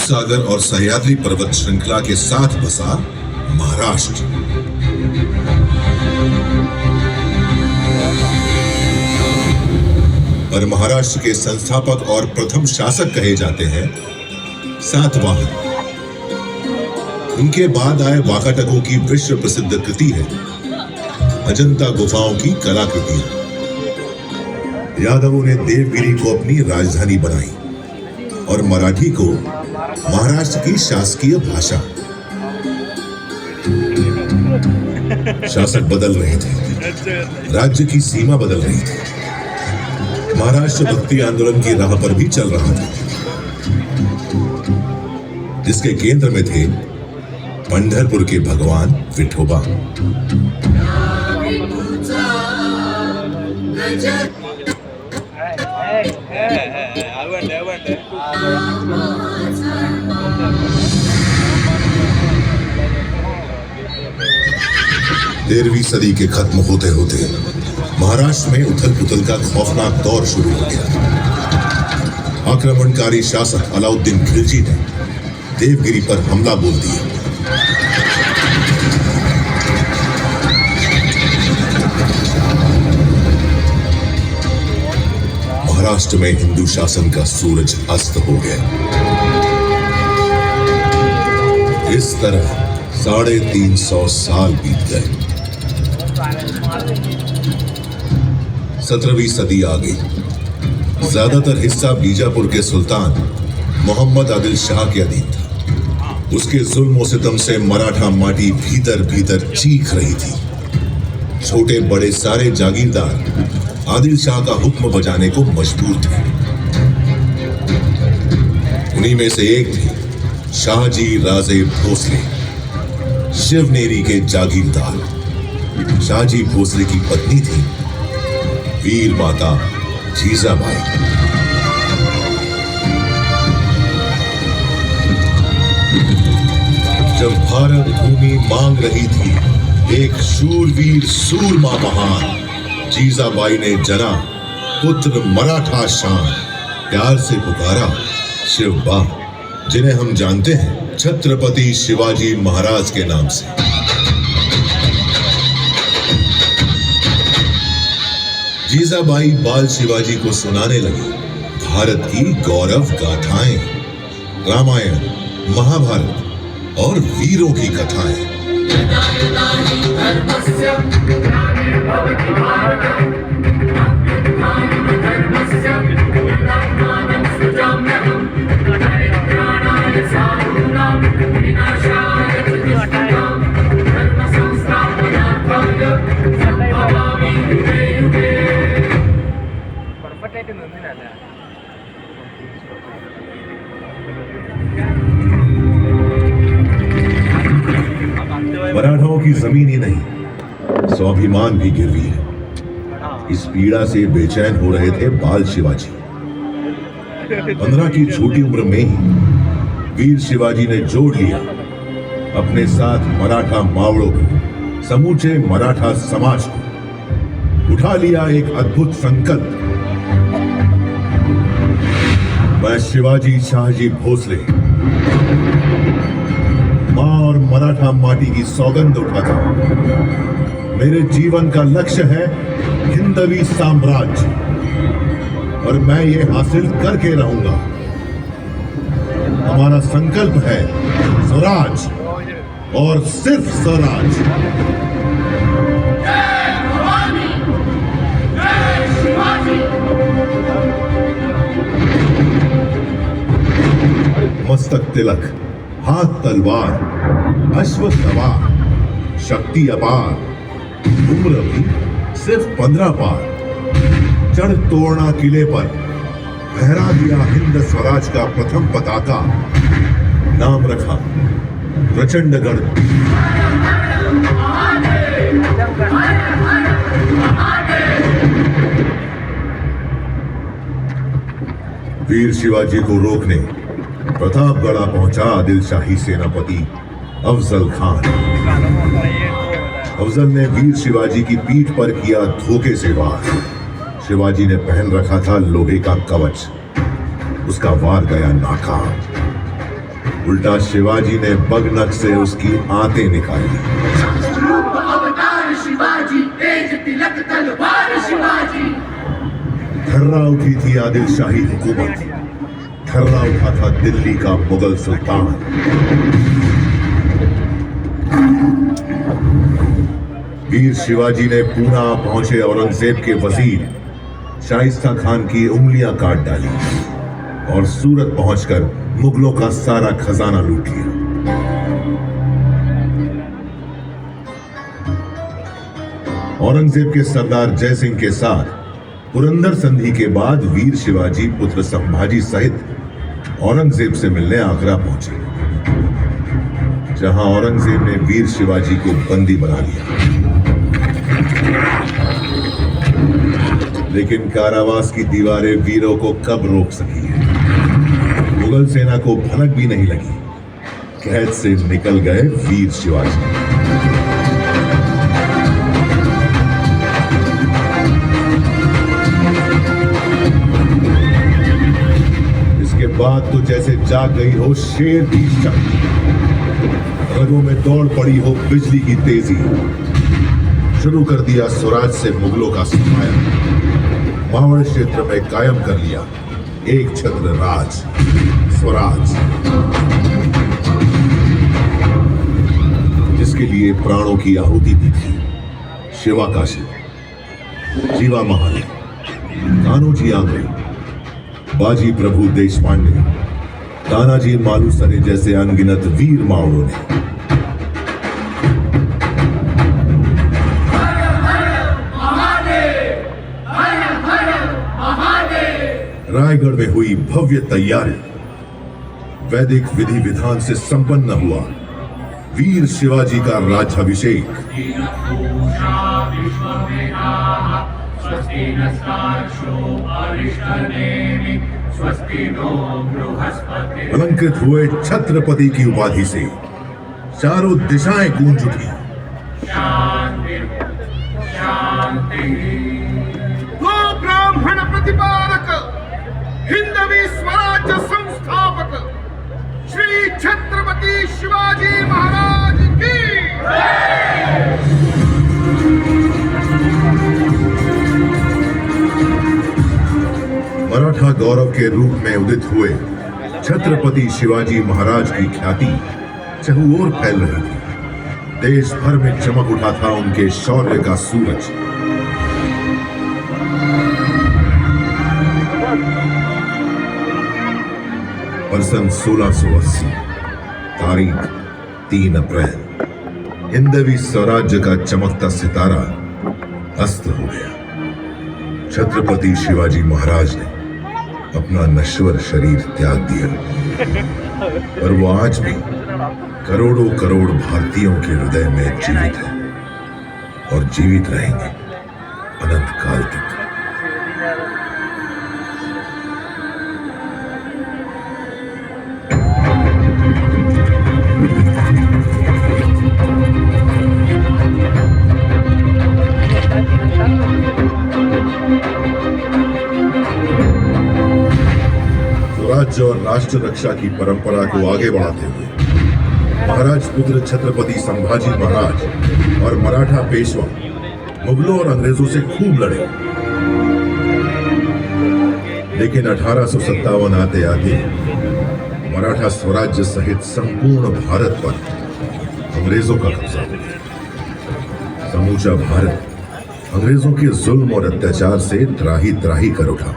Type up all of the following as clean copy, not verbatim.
सागर और सह्याद्री पर्वत श्रृंखला के साथ बसा महाराष्ट्र। और महाराष्ट्र के संस्थापक और प्रथम शासक कहे जाते हैं सातवाहन। उनके बाद आए वाकाटकों की विश्व प्रसिद्ध कृति है अजंता गुफाओं की कलाकृतियां। यादवों ने देवगिरी को अपनी राजधानी बनाई और मराठी को महाराष्ट्र की शासकीय भाषा। शासक बदल रहे थे, राज्य की सीमा बदल रही थी, महाराष्ट्र भक्ति आंदोलन की राह पर भी चल रहा था, जिसके केंद्र में थे पंढरपुर के भगवान विठोबा। तेरहवीं सदी के खत्म होते होते महाराष्ट्र में उथल पुथल का खौफनाक दौर शुरू हो गया। आक्रमणकारी शासक अलाउद्दीन खिलजी ने देवगिरी पर हमला बोल दिया। महाराष्ट्र में हिंदू शासन का सूरज अस्त हो गया। इस तरह 350 साल बीत गए। 17वीं सदी आ गई। ज्यादातर हिस्सा बीजापुर के सुल्तान मोहम्मद आदिल शाह के अधीन था। उसके जुल्म और सितम से मराठा माटी भीतर भीतर चीख रही थी। छोटे बड़े सारे जागीरदार आदिल शाह का हुक्म बजाने को मजबूर थे। उन्हीं में से एक थे शाहजी राजे भोसले, शिवनेरी के जागीरदार। शाहजी भोसले की पत्नी थी वीर माता जीजाबाई। जब भारत भूमि मांग रही थी एक शूरवीर सूरमा महान, जीजाबाई ने जना पुत्र मराठा शान, प्यार से पुकारा शिवबा, जिन्हें हम जानते हैं छत्रपति शिवाजी महाराज के नाम से। जीजाबाई बाल शिवाजी को सुनाने लगी भारत की गौरव गाथाएं, रामायण, महाभारत और वीरों की कथाएं। मराठाओं की जमीन ही नहीं, स्वाभिमान भी गिरवी है। इस पीड़ा से बेचैन हो रहे थे बाल शिवाजी। 15 की छोटी उम्र में ही वीर शिवाजी ने जोड़ लिया अपने साथ मराठा मावड़ों को, समूचे मराठा समाज को। उठा लिया एक अद्भुत संकल्प। मैं शिवाजी शाहजी भोसले मां और मराठा माटी की सौगंध उठाता हूं। मेरे जीवन का लक्ष्य है हिंदवी साम्राज्य और मैं ये हासिल करके रहूंगा। हमारा संकल्प है स्वराज और सिर्फ स्वराज। मस्तक तिलक, हाथ तलवार, अश्व सवार, शक्ति अपार, उम्र भी सिर्फ 15 पार। चढ़ तोड़ना किले पर, फहरा दिया हिंद स्वराज का प्रथम पताका। नाम रखा प्रचंडगढ़। वीर शिवाजी को रोकने प्रतापगढ़ पहुंचा आदिल शाही सेनापति अफजल खान। अफजल ने वीर शिवाजी की पीठ पर किया धोखे से वार। शिवाजी ने पहन रखा था लोहे का कवच, उसका वार गया नाकाम। उल्टा शिवाजी ने बगनक से उसकी आंतें निकाली। रूप अवतार शिवाजी, तेज तिलक तलवार शिवाजी। थर्रा उठी थी आदिल शाही हुकूमत, थर्रा उठा था दिल्ली का मुगल सुल्तान। वीर शिवाजी ने पूना पहुंचे औरंगजेब के वजीर शाइस्ता खान की उंगलियां काट डाली और सूरत पहुंचकर मुगलों का सारा खजाना लूट लिया। औरंगजेब के सरदार जय सिंह के साथ पुरंदर संधि के बाद वीर शिवाजी पुत्र संभाजी सहित औरंगजेब से मिलने आगरा पहुंचे, जहां औरंगजेब ने वीर शिवाजी को बंदी बना लिया। लेकिन कारावास की दीवारें वीरों को कब रोक सकी है। मुगल सेना को भनक भी नहीं लगी, कैद से निकल गए वीर शिवाजी। इसके बाद तो जैसे जाग गई हो शेर की शक्ति, रगों में दौड़ पड़ी हो बिजली की तेजी। शुरू कर दिया स्वराज से मुगलों का सफाया, मावड़ क्षेत्र में कायम कर लिया एक छत्र राज, स्वराज, जिसके लिए प्राणों की आहुति दी थी शिवा काशी, जीवा महाले, कान्होजी आंग्रे, बाजी प्रभु देशपांडे, तानाजी मालुसरे जैसे अनगिनत वीर मावड़ों ने। रायगढ़ में हुई भव्य तैयारी, वैदिक विधि विधान से संपन्न हुआ वीर शिवाजी का राज्याभिषेक। अलंकृत हुए छत्रपति की उपाधि से चारों दिशाएं गूंज उठी। ब्राह्मण प्रतिपादक, हिंदवी स्वराज्य संस्थापक श्री छत्रपति शिवाजी महाराज की। मराठा गौरव के रूप में उदित हुए छत्रपति शिवाजी महाराज की ख्याति चहुओर फैल रही थी। देश भर में चमक उठा था उनके शौर्य का सूरज। सन 1680, तारीख 3 अप्रैल, हिंदवी स्वराज्य का चमकता सितारा अस्त हो गया। छत्रपति शिवाजी महाराज ने अपना नश्वर शरीर त्याग दिया, पर वो आज भी करोड़ों करोड़ भारतीयों के हृदय में जीवित है और जीवित रहेंगे अनंत काल तक। स्वराज्य और राष्ट्र रक्षा की परंपरा को आगे बढ़ाते हुए महाराज पुत्र छत्रपति संभाजी महाराज और मराठा पेशवा मुगलों और अंग्रेजों से खूब लड़े, लेकिन 1857 आते आते मराठा स्वराज्य सहित संपूर्ण भारत पर अंग्रेजों का कब्जा हो गया। समूचा भारत अंग्रेजों के जुल्म और अत्याचार से त्राही त्राही कर उठा।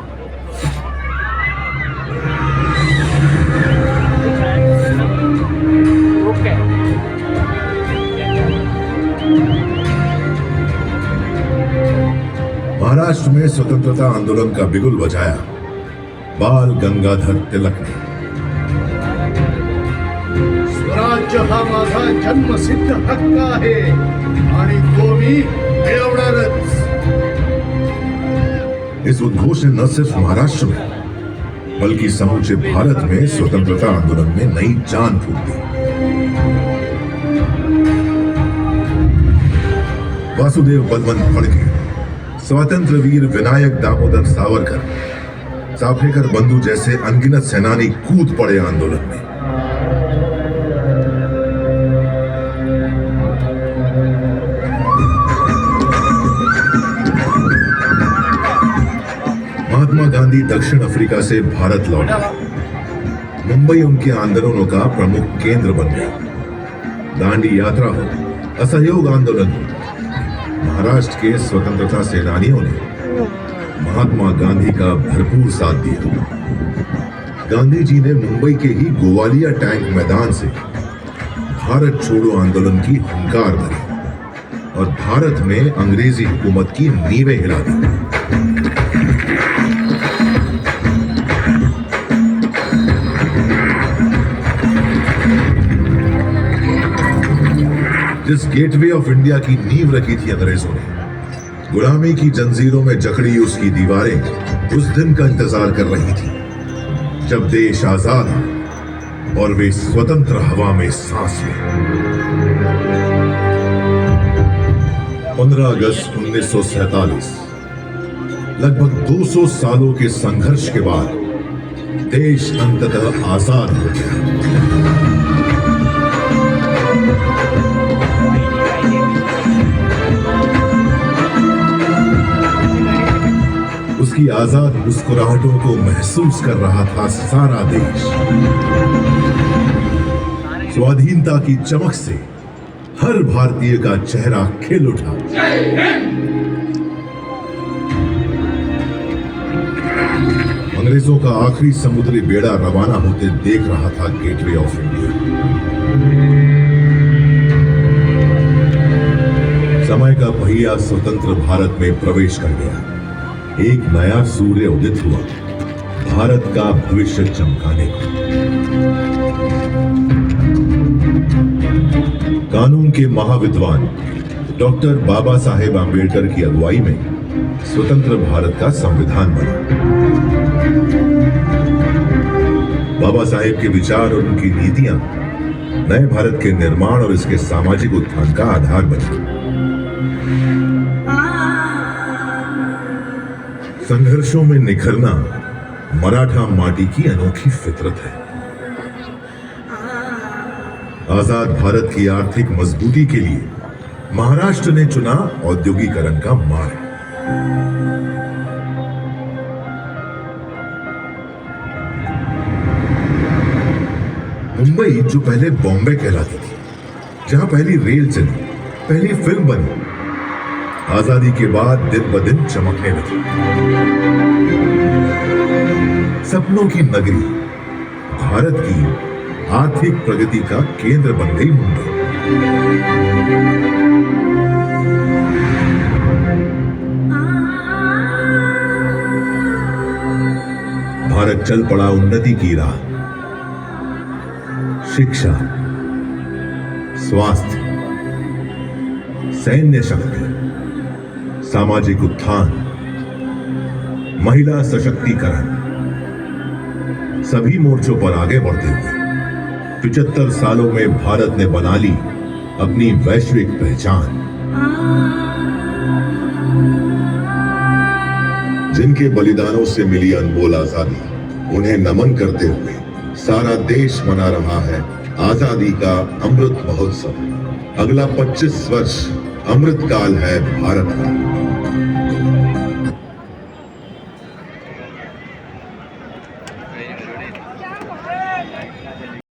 महाराष्ट्र में स्वतंत्रता आंदोलन का बिगुल बजाया बाल गंगाधर तिलक ने। स्वराज्य हा माझा जन्मसिद्ध हक्क आहे आणि तो मी मिळवणारच। इस उद्घोष ने न सिर्फ महाराष्ट्र में बल्कि समूचे भारत में स्वतंत्रता आंदोलन में नई जान फूंक दी। वासुदेव बलवंत फड़के, स्वतंत्र वीर विनायक दामोदर सावरकर, चाफेकर बंधु जैसे अनगिनत सेनानी कूद पड़े आंदोलन में। गांधी दक्षिण अफ्रीका से भारत लौटे। मुंबई उनके आंदोलनों का प्रमुख केंद्र बन गया। दांडी यात्रा हो, असहयोग आंदोलन हो, महाराष्ट्र के स्वतंत्रता सेनानियों ने महात्मा गांधी का भरपूर साथ दिया। गांधी जी ने मुंबई के ही गोवालिया टैंक मैदान से भारत छोड़ो आंदोलन की हुंकार भरी और भारत में अंग्रेजी हुकूमत की नींवें हिला दी। जिस गेटवे ऑफ इंडिया की नींव रखी थी अंग्रेजों ने, गुलामी की जंजीरों में जकड़ी उसकी दीवारें उस दिन का इंतजार कर रही थी जब देश आजाद हो और वे स्वतंत्र हवा में सांस लें। 15 अगस्त 1947, लगभग 200 सालों के संघर्ष के बाद देश अंततः आजाद हो गया। उसकी आजाद मुस्कुराहटों को महसूस कर रहा था सारा देश। स्वाधीनता की चमक से हर भारतीय का चेहरा खिल उठा। अंग्रेजों का आखिरी समुद्री बेड़ा रवाना होते देख रहा था गेटवे ऑफ इंडिया। समय का पहिया स्वतंत्र भारत में प्रवेश कर गया। एक नया सूर्य उदित हुआ, भारत का भविष्य चमकाने को। कानून के महाविद्वान डॉक्टर बाबा साहेब आंबेडकर की अगुवाई में स्वतंत्र भारत का संविधान बना। बाबा साहेब के विचार और उनकी नीतियां नए भारत के निर्माण और इसके सामाजिक उत्थान का आधार बनी। संघर्षों में निखरना मराठा माटी की अनोखी फितरत है। आजाद भारत की आर्थिक मजबूती के लिए महाराष्ट्र ने चुना औद्योगिकरण का मार्ग। मुंबई, जो पहले बॉम्बे कहलाती थी, जहां पहली रेल चली, पहली फिल्म बनी, आजादी के बाद दिन ब दिन चमकने लगी। सपनों की नगरी, भारत की आर्थिक प्रगति का केंद्र बन गई मुंबई। भारत चल पड़ा उन्नति की राह। शिक्षा, स्वास्थ्य, सैन्य शक्ति, सामाजिक उत्थान, महिला सशक्तिकरण, सभी मोर्चों पर आगे बढ़ते हुए 75 सालों में भारत ने बना ली अपनी वैश्विक पहचान। जिनके बलिदानों से मिली अनमोल आजादी, उन्हें नमन करते हुए सारा देश मना रहा है आजादी का अमृत महोत्सव। अगला 25 वर्ष अमृत काल है भारत का।